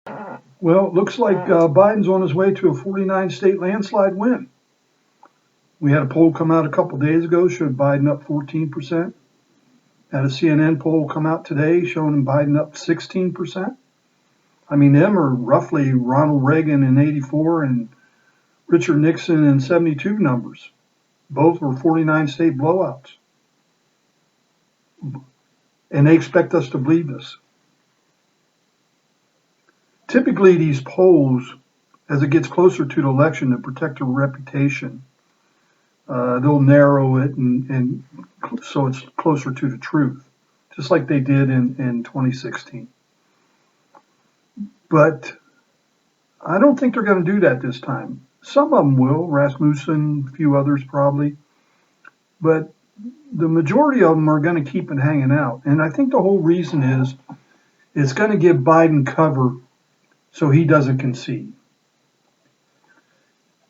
Well, it looks like Biden's on his way to a 49 state landslide win. We had a poll come out a couple days ago, showed Biden up 14%. Had a CNN poll come out today showing Biden up 16%. I mean, them are roughly Ronald Reagan in 84 and Richard Nixon in 72 numbers. Both were 49 state blowouts. And they expect us to believe this. Typically, these polls, as it gets closer to the election to protect their reputation, they'll narrow it and so it's closer to the truth, just like they did in 2016. But I don't think they're going to do that this time. Some of them will, Rasmussen, a few others probably, but the majority of them are going to keep it hanging out. And I think the whole reason is it's going to give Biden cover so he doesn't concede.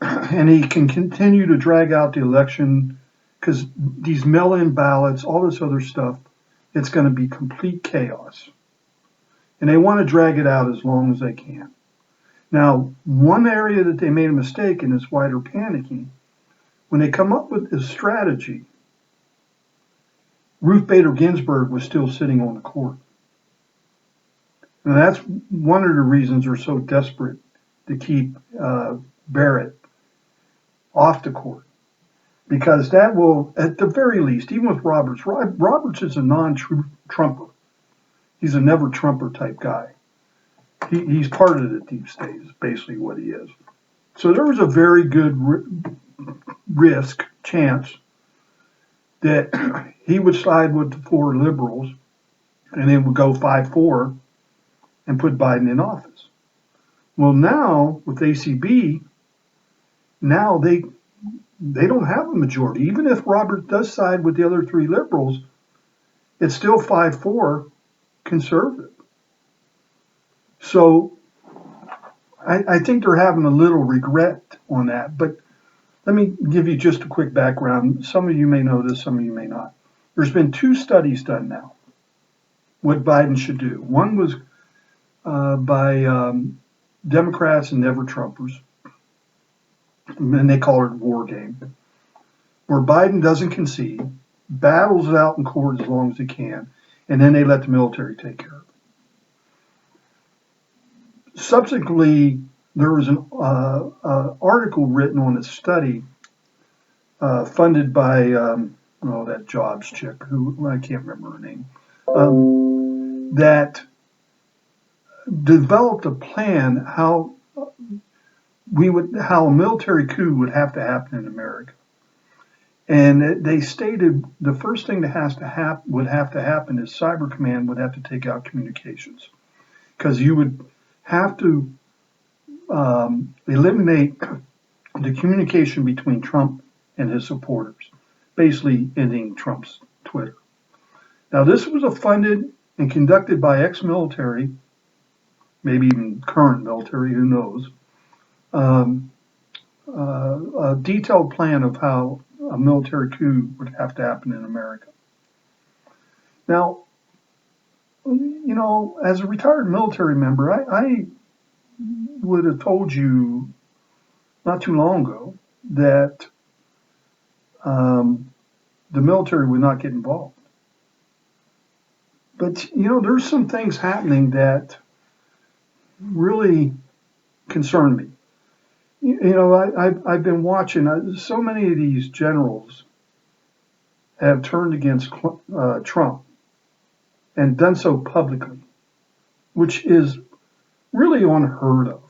And he can continue to drag out the election because these mail-in ballots, all this other stuff, it's going to be complete chaos. And they want to drag it out as long as they can. Now, one area that they made a mistake in is why they're panicking. When they come up with this strategy, Ruth Bader Ginsburg was still sitting on the court. And that's one of the reasons they're so desperate to keep Barrett off the court. Because that will, at the very least, even with Roberts, Roberts is a non-Trumper. He's a never-Trumper type guy. He's part of the deep state, is basically what he is. So there was a very good chance that he would side with the four liberals and then would go 5-4 and put Biden in office. Well, now with ACB, now they don't have a majority. Even if Roberts does side with the other three liberals, it's still 5-4 conservative. So I think they're having a little regret on that. But let me give you just a quick background. Some of you may know this, some of you may not. There's been 2 studies done now, what Biden should do. One was by Democrats and never-Trumpers, and they call it a war game, where Biden doesn't concede, battles it out in court as long as he can, and then they let the military take care of it. Subsequently, there was an article written on a study funded by that Jobs chick, who I can't remember her name, that developed a plan how a military coup would have to happen in America. And they stated the first thing that would have to happen is Cyber Command would have to take out communications, because you would have to eliminate the communication between Trump and his supporters, basically ending Trump's Twitter. Now, this was funded and conducted by ex-military, maybe even current military, who knows, a detailed plan of how a military coup would have to happen in America. Now, as a retired military member, I would have told you not too long ago that the military would not get involved. But, there's some things happening that really concern me. I've been watching, so many of these generals have turned against Trump and done so publicly, which is really unheard of.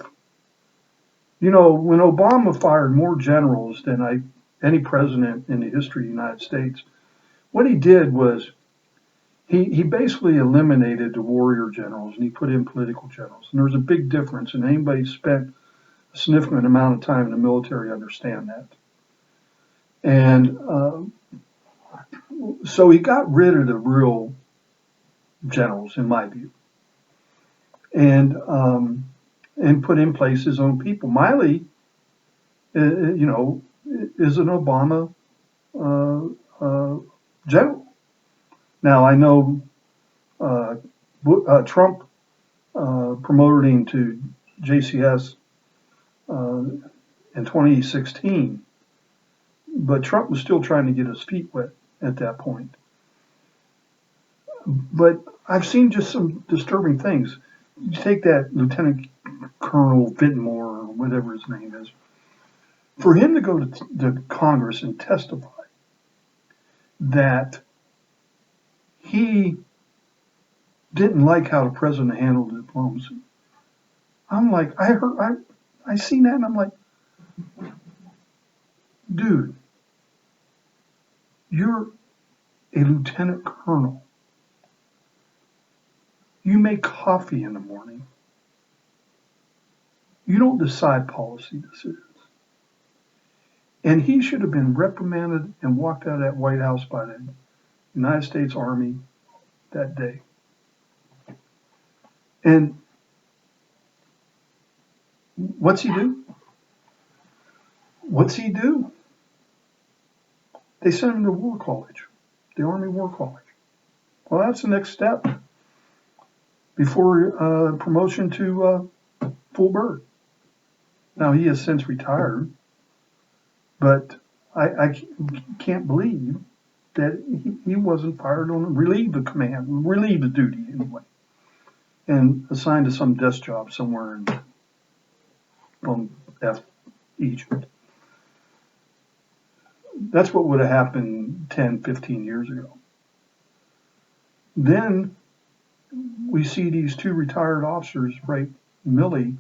When Obama fired more generals than any president in the history of the United States, what he did was he basically eliminated the warrior generals and he put in political generals. And there's a big difference, and anybody who spent a significant amount of time in the military understand that. And so he got rid of the real generals, in my view, and put in place his own people. Miley, is an Obama general. Now, I know Trump promoted him to JCS in 2016, but Trump was still trying to get his feet wet at that point. But I've seen just some disturbing things. You take that Lieutenant Colonel Whitmore, or whatever his name is, for him to go to Congress and testify that he didn't like how the president handled diplomacy. I'm like, I seen that and I'm like, dude, you're a lieutenant colonel. You make coffee in the morning. You don't decide policy decisions. And he should have been reprimanded and walked out of that White House by the United States Army that day. And what's he do? What's he do? They sent him to War College, the Army War College. Well, that's the next step before promotion to full bird. Now, he has since retired, but I can't believe that he wasn't fired on, relieved the command, relieved the duty anyway, and assigned to some desk job somewhere on Egypt. That's what would have happened 10, 15 years ago. Then we see these two retired officers write Milley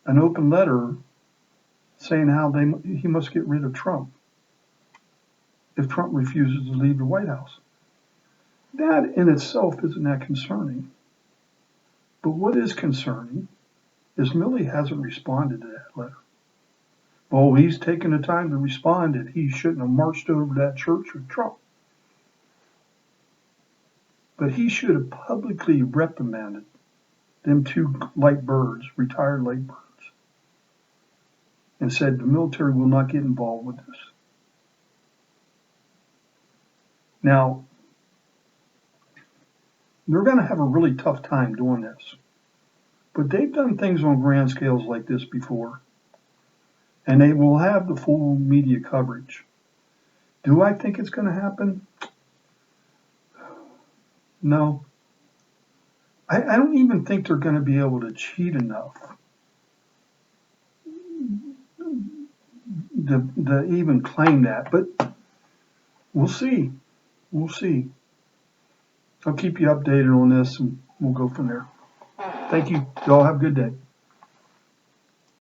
an open letter saying how he must get rid of Trump if Trump refuses to leave the White House. That in itself isn't that concerning. But what is concerning is Milley hasn't responded to that letter. Oh, he's taken the time to respond that he shouldn't have marched over that church with Trump. But he should have publicly reprimanded them two light birds, retired light birds, and said the military will not get involved with this. Now, they're going to have a really tough time doing this. But they've done things on grand scales like this before. And they will have the full media coverage. Do I think it's going to happen? No. I don't even think they're going to be able to cheat enough to even claim that. But we'll see. We'll see. I'll keep you updated on this and we'll go from there. Thank you. Y'all have a good day.